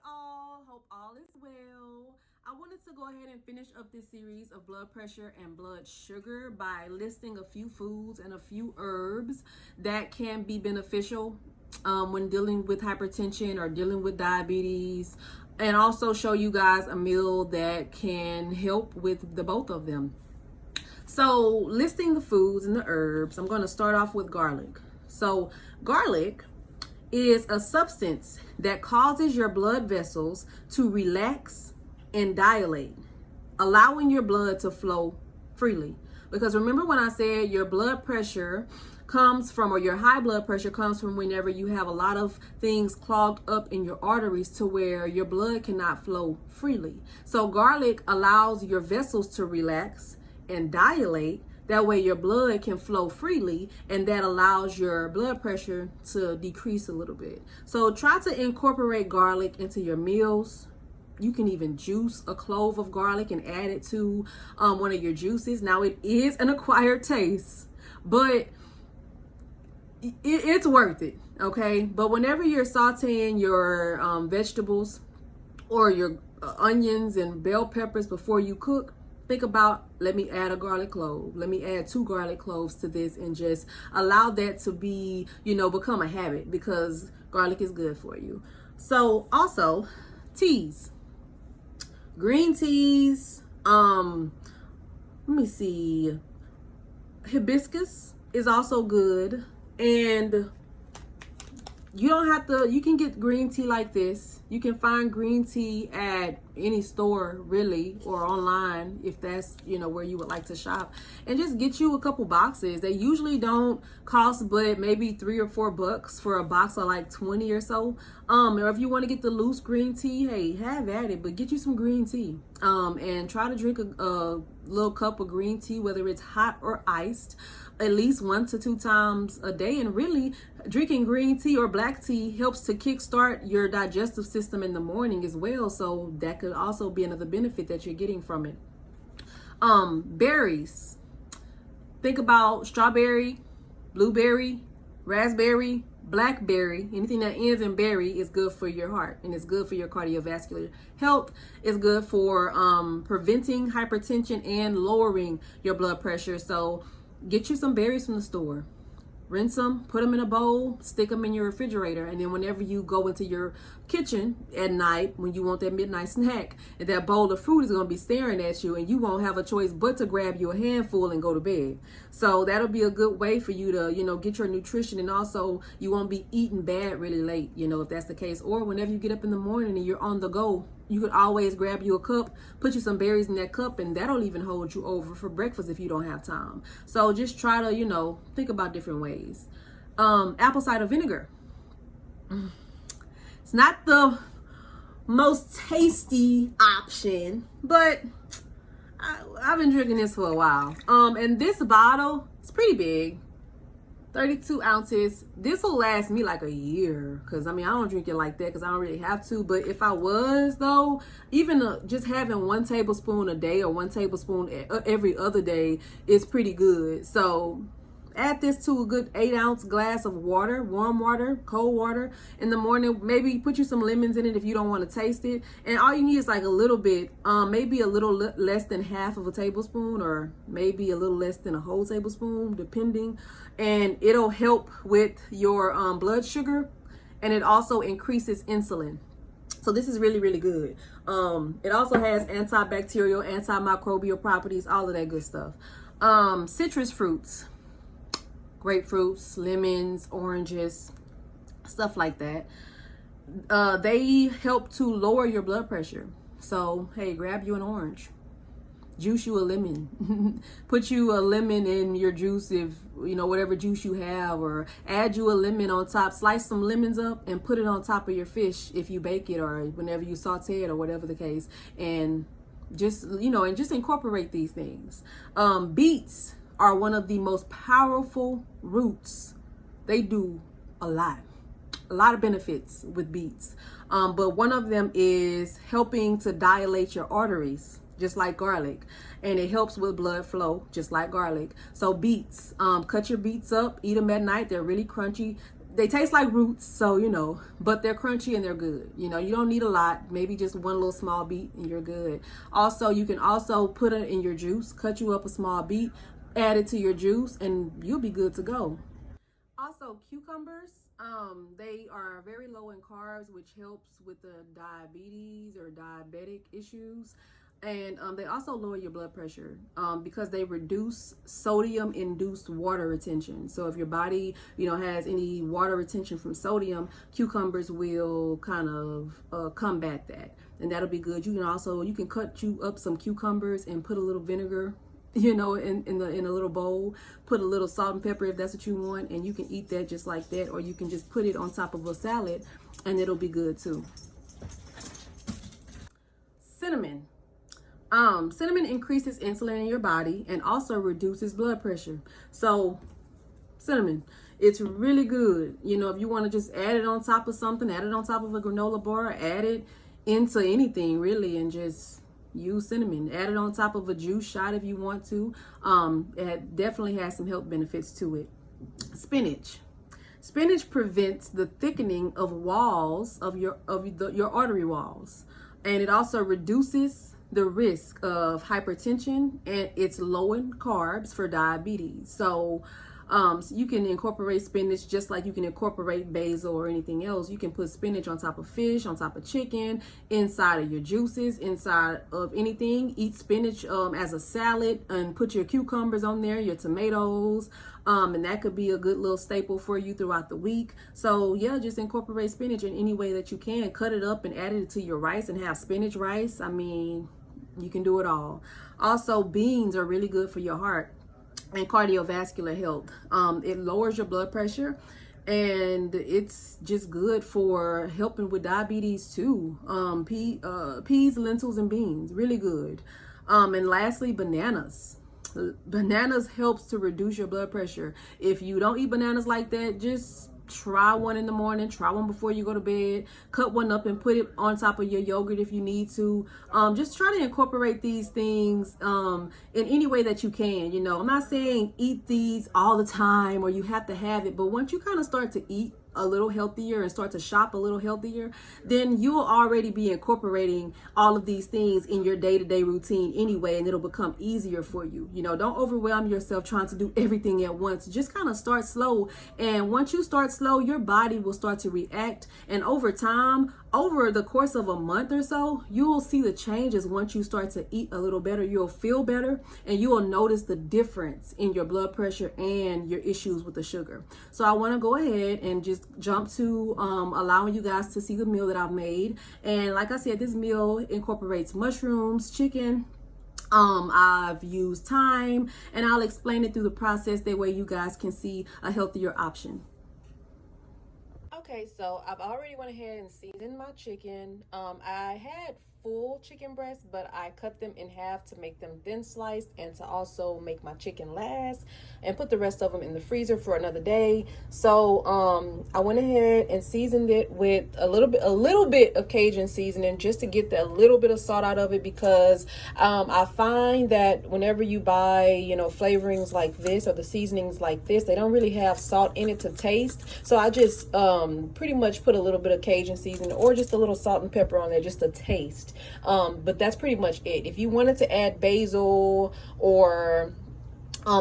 all. Hope all is well. I wanted to go ahead and finish up this series of blood pressure and blood sugar by listing a few foods and a few herbs that can be beneficial when dealing with hypertension or dealing with diabetes, and also show you guys a meal that can help with the both of them. So, listing the foods and the herbs, I'm going to start off with garlic. So, garlic is a substance that causes your blood vessels to relax and dilate, allowing your blood to flow freely. Because remember when I said your blood pressure comes from, or your high blood pressure comes from whenever you have a lot of things clogged up in your arteries to where your blood cannot flow freely. So garlic allows your vessels to relax and dilate. That way your blood can flow freely, and that allows your blood pressure to decrease a little bit. So try to incorporate garlic into your meals. You can even juice a clove of garlic and add it to one of your juices. Now, it is an acquired taste, but it's worth it, okay? But whenever you're sauteing your vegetables or your onions and bell peppers before you cook, think about, let me add a garlic clove. Let me add 2 garlic cloves to this, and just allow that to be, become a habit, because garlic is good for you. So also, teas. Green teas. Let me see. Hibiscus is also good. And you don't have to, you can get green tea like this. You can find green tea at any store, really, or online, if that's, where you would like to shop. And just get you a couple boxes. They usually don't cost but maybe $3 or $4 for a box of like 20 or so. Or if you want to get the loose green tea, hey, have at it, but get you some green tea. And try to drink a little cup of green tea, whether it's hot or iced, at least 1 to 2 times a day. And really, drinking green tea or black tea helps to kickstart your digestive system in the morning as well. So that could also be another benefit that you're getting from it. Berries. Think about strawberry, blueberry, raspberry, blackberry. Anything that ends in berry is good for your heart, and it's good for your cardiovascular health. It's good for preventing hypertension and lowering your blood pressure. So get you some berries from the store. Rinse them, put them in a bowl, stick them in your refrigerator, and then whenever you go into your kitchen at night, when you want that midnight snack, and that bowl of fruit is going to be staring at you, and you won't have a choice but to grab you a handful and go to bed. So that'll be a good way for you to, get your nutrition, and also you won't be eating bad really late, if that's the case. Or whenever you get up in the morning and you're on the go, you could always grab you a cup, put you some berries in that cup, and that'll even hold you over for breakfast if you don't have time. So just try to, think about different ways. Apple cider vinegar. It's not the most tasty option, but I've been drinking this for a while. And this bottle is pretty big. 32 ounces. This will last me like a year, because I don't drink it like that because I don't really have to. But if I was, though, even just having 1 tablespoon a day or 1 tablespoon every other day is pretty good. So add this to a good 8-ounce glass of water, warm water, cold water in the morning. Maybe put you some lemons in it if you don't want to taste it. And all you need is like a little bit, maybe a little less than half of a tablespoon, or maybe a little less than a whole tablespoon, depending. And it'll help with your blood sugar, and it also increases insulin. So this is really, really good. It also has antibacterial, antimicrobial properties, all of that good stuff. Citrus fruits. Grapefruits, lemons, oranges, stuff like that. They help to lower your blood pressure. So, hey, grab you an orange. Juice you a lemon. Put you a lemon in your juice, if, whatever juice you have, or add you a lemon on top. Slice some lemons up and put it on top of your fish if you bake it, or whenever you saute it, or whatever the case. And just, and just incorporate these things. Beets are one of the most powerful roots. They do a lot of benefits with beets. But one of them is helping to dilate your arteries, just like garlic. And it helps with blood flow, just like garlic. So beets, cut your beets up, eat them at night. They're really crunchy. they taste like roots, so you know, but they're crunchy and they're good. You know, you don't need a lot, maybe just one little small beet and you're good. Also, you can also put it in your juice, cut you up a small beet, add it to your juice, and you'll be good to go. Also, cucumbers, they are very low in carbs, which helps with the diabetes or diabetic issues. And they also lower your blood pressure because they reduce sodium-induced water retention. So if your body, you know, has any water retention from sodium, cucumbers will kind of combat that, and that'll be good. You can cut you up some cucumbers and put a little vinegar, you know, in a little bowl, put a little salt and pepper if that's what you want, and you can eat that just like that, or you can just put it on top of a salad and it'll be good too. Cinnamon. Cinnamon increases insulin in your body and also reduces blood pressure. So cinnamon, it's really good. You know, if you want to just add it on top of something, add it on top of a granola bar, add it into anything really, and just use cinnamon. Add it on top of a juice shot if you want to. It definitely has some health benefits to it. Spinach. Spinach prevents the thickening of walls of your artery walls, and it also reduces the risk of hypertension, and it's low in carbs for diabetes. So you can incorporate spinach just like you can incorporate basil or anything else. You can put spinach on top of fish, on top of chicken, inside of your juices, inside of anything. Eat spinach as a salad, and put your cucumbers on there, your tomatoes, and that could be a good little staple for you throughout the week. So yeah, just incorporate spinach in any way that you can. Cut it up and add it to your rice and have spinach rice. I mean, you can do it all. Also, beans are really good for your heart and cardiovascular health. It lowers your blood pressure, and it's just good for helping with diabetes too. Peas, lentils, and beans, really good. And lastly, bananas. Bananas helps to reduce your blood pressure. If you don't eat bananas like that, just try one in the morning, try one before you go to bed, cut one up and put it on top of your yogurt if you need to. Just try to incorporate these things in any way that you can. You know, I'm not saying eat these all the time or you have to have it, but once you kind of start to eat a little healthier and start to shop a little healthier, then you will already be incorporating all of these things in your day-to-day routine anyway, and it'll become easier for you. You know, don't overwhelm yourself trying to do everything at once. Just kind of start slow, and once you start slow, your body will start to react, and over time, over the course of a month or so, you will see the changes. Once you start to eat a little better, you'll feel better, and you will notice the difference in your blood pressure and your issues with the sugar. So I want to go ahead and just jump to allowing you guys to see the meal that I've made. And like I said, this meal incorporates mushrooms, chicken, I've used thyme, and I'll explain it through the process. That way you guys can see a healthier option. Okay, so I've already went ahead and seasoned my chicken. I had full chicken breasts, but I cut them in half to make them thin sliced and to also make my chicken last, and put the rest of them in the freezer for another day. So I went ahead and seasoned it with a little bit of Cajun seasoning, just to get that little bit of salt out of it, because I find that whenever you buy, you know, flavorings like this or the seasonings like this, they don't really have salt in it to taste. So I just pretty much put a little bit of Cajun seasoning or just a little salt and pepper on there just to taste. But that's pretty much it. If you wanted to add basil or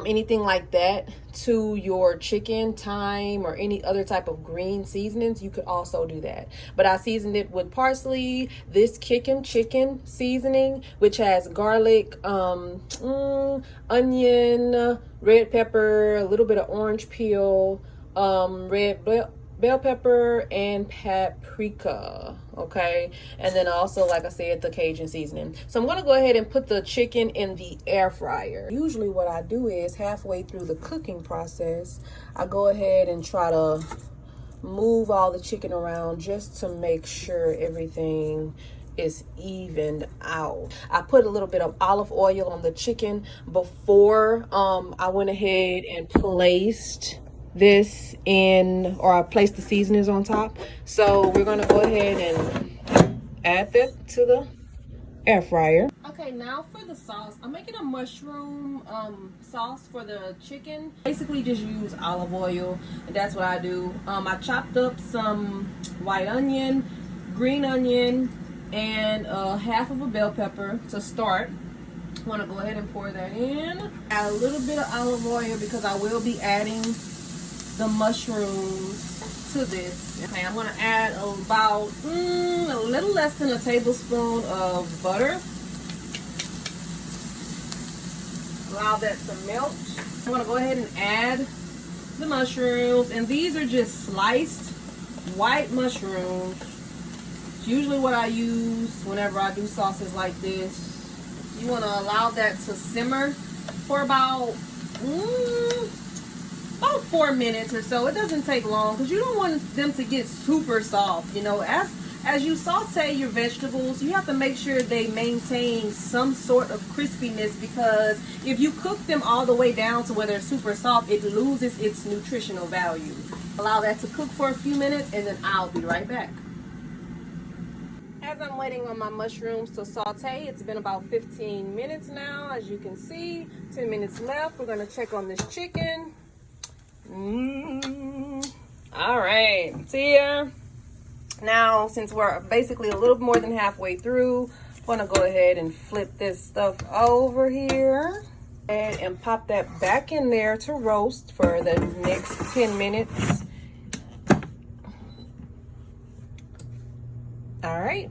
anything like that to your chicken, thyme, or any other type of green seasonings, you could also do that. But I seasoned it with parsley, this chicken seasoning, which has garlic, onion, red pepper, a little bit of orange peel, red bell pepper, and paprika. Okay, and then also, like I said, the Cajun seasoning. So I'm gonna go ahead and put the chicken in the air fryer. Usually what I do is halfway through the cooking process, I go ahead and try to move all the chicken around just to make sure everything is evened out. I put a little bit of olive oil on the chicken before I went ahead and placed this in, or I placed the seasonings on top. So we're gonna go ahead and add that to the air fryer. Okay, now for the sauce. I'm making a mushroom sauce for the chicken. Basically just use olive oil, and that's what I do. I chopped up some white onion, green onion, and half of a bell pepper to start. I want to go ahead and pour that in. Add a little bit of olive oil because I will be adding the mushrooms to this. Okay, I'm going to add about a little less than a tablespoon of butter. Allow that to melt. I'm going to go ahead and add the mushrooms, and these are just sliced white mushrooms. It's usually what I use whenever I do sauces like this. You want to allow that to simmer for about 4 minutes or so. It doesn't take long because you don't want them to get super soft. You know, as you saute your vegetables, you have to make sure they maintain some sort of crispiness, because if you cook them all the way down to where they're super soft, it loses its nutritional value. Allow that to cook for a few minutes, and then I'll be right back. As I'm waiting on my mushrooms to saute, it's been about 15 minutes now. As you can see, 10 minutes left. We're going to check on this chicken. All right, see ya. Now, since we're basically a little more than halfway through, I'm going to go ahead and flip this stuff over here and pop that back in there to roast for the next 10 minutes. All right.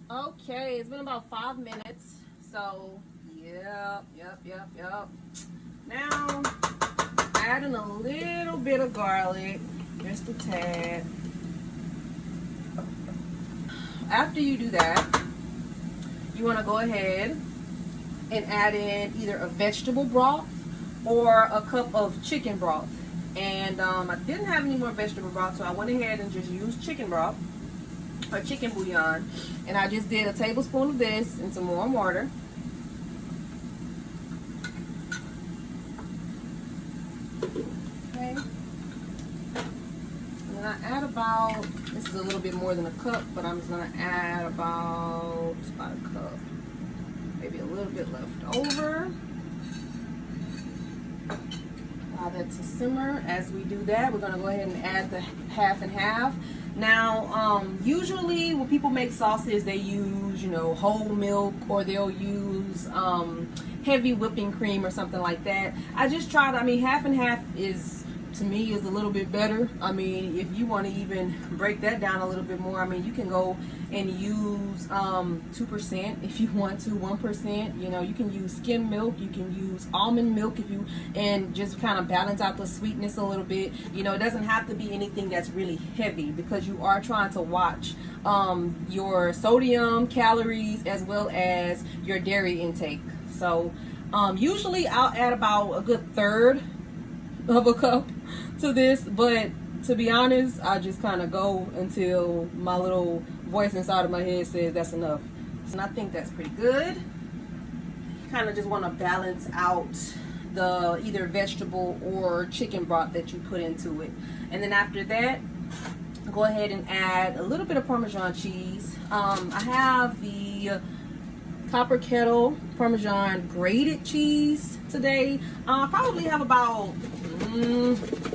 Okay, it's been about 5 minutes. So, yep. Now, adding a little bit of garlic, just a tad. After you do that, you want to go ahead and add in either a vegetable broth or a cup of chicken broth. And I didn't have any more vegetable broth, so I went ahead and just used chicken broth or chicken bouillon, and I just did a tablespoon of this in some warm water. Okay, and then I add about, this is a little bit more than a cup, but I'm just going to add about a cup, maybe a little bit left over. Allow that to simmer. As we do that, we're going to go ahead and add the half and half. Now, usually when people make sauces, they use, whole milk, or they'll use heavy whipping cream or something like that. I just tried, half and half is, to me, is a little bit better. If you want to even break that down a little bit more, you can go and use 2% if you want to, 1%. You can use skim milk, you can use almond milk and just kind of balance out the sweetness a little bit. It doesn't have to be anything that's really heavy, because you are trying to watch your sodium, calories, as well as your dairy intake. So usually I'll add about a good third of a cup to this, but to be honest, I just kind of go until my little voice inside of my head says that's enough. And I think that's pretty good. Kind of just want to balance out the either vegetable or chicken broth that you put into it. And then after that, go ahead and add a little bit of Parmesan cheese. I have the Copper Kettle Parmesan grated cheese today. I probably have about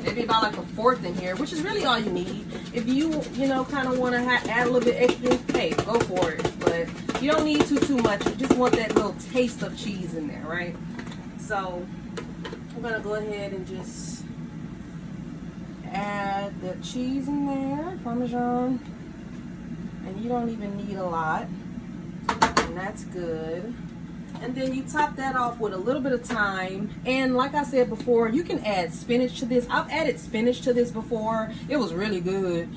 maybe about like a fourth in here, which is really all you need. If you kind of want to add a little bit extra, hey, go for it. But you don't need too much. You just want that little taste of cheese in there, right? So I'm gonna go ahead and just add the cheese in there, Parmesan, and you don't even need a lot. And that's good. And then you top that off with a little bit of thyme. And like I said before, you can add spinach to this. I've added spinach to this before. It was really good.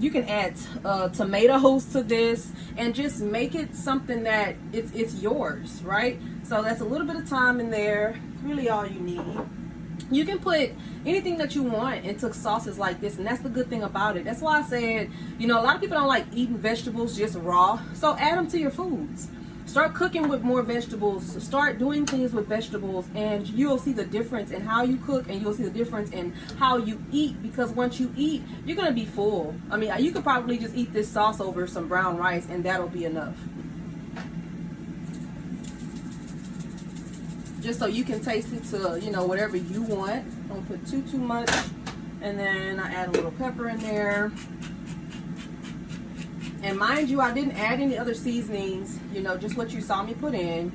You can add tomatoes to this and just make it something that it's yours, right? So that's a little bit of thyme in there. Really all you need. You can put anything that you want into sauces like this, and that's the good thing about it. That's why I said, a lot of people don't like eating vegetables just raw. So add them to your foods. Start cooking with more vegetables. Start doing things with vegetables, and you'll see the difference in how you cook, and you'll see the difference in how you eat, because once you eat, you're going to be full. You could probably just eat this sauce over some brown rice, and that'll be enough. just so you can taste it to, you know, whatever you want. Don't put too much. And then I add a little pepper in there. And mind you, I didn't add any other seasonings, you know, just what you saw me put in.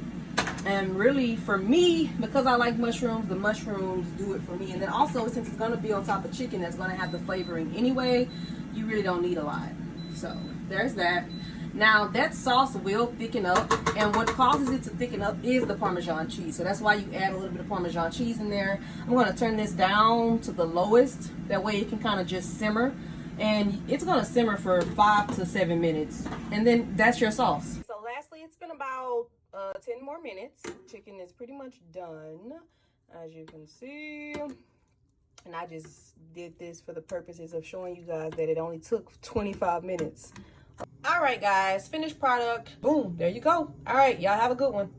And really, for me, because I like mushrooms, the mushrooms do it for me. And then also, since it's going to be on top of chicken that's going to have the flavoring anyway, you really don't need a lot. So, there's that. Now, that sauce will thicken up. And what causes it to thicken up is the Parmesan cheese. So, that's why you add a little bit of Parmesan cheese in there. I'm going to turn this down to the lowest. That way, it can kind of just simmer. And it's going to simmer for 5 to 7 minutes. And then, that's your sauce. So, lastly, it's been about 10 more minutes. Chicken is pretty much done, as you can see. And I just did this for the purposes of showing you guys that it only took 25 minutes. All right, guys, finished product. Boom, there you go. All right, y'all have a good one.